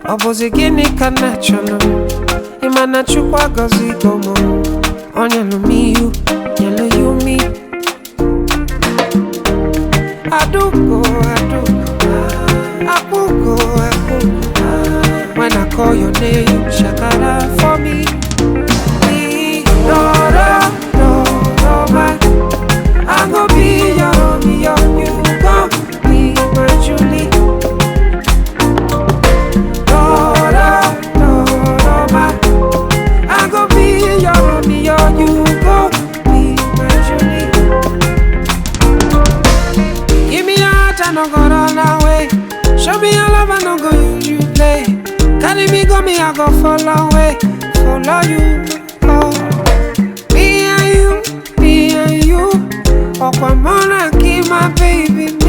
Obozi gini ka nacholo Imana chukwa gozi gomo Onyelu mi you, nyelu you me Aduko, Akuko When I call your name, shakara for me No, my I go be your you go be my Julie you go be my Julie. Give me your heart, I no go run away. Show me your love, I no go use you play. Carry me, go me, I go follow away. Follow you, oh. Me and you. Oh, come on, keep my baby.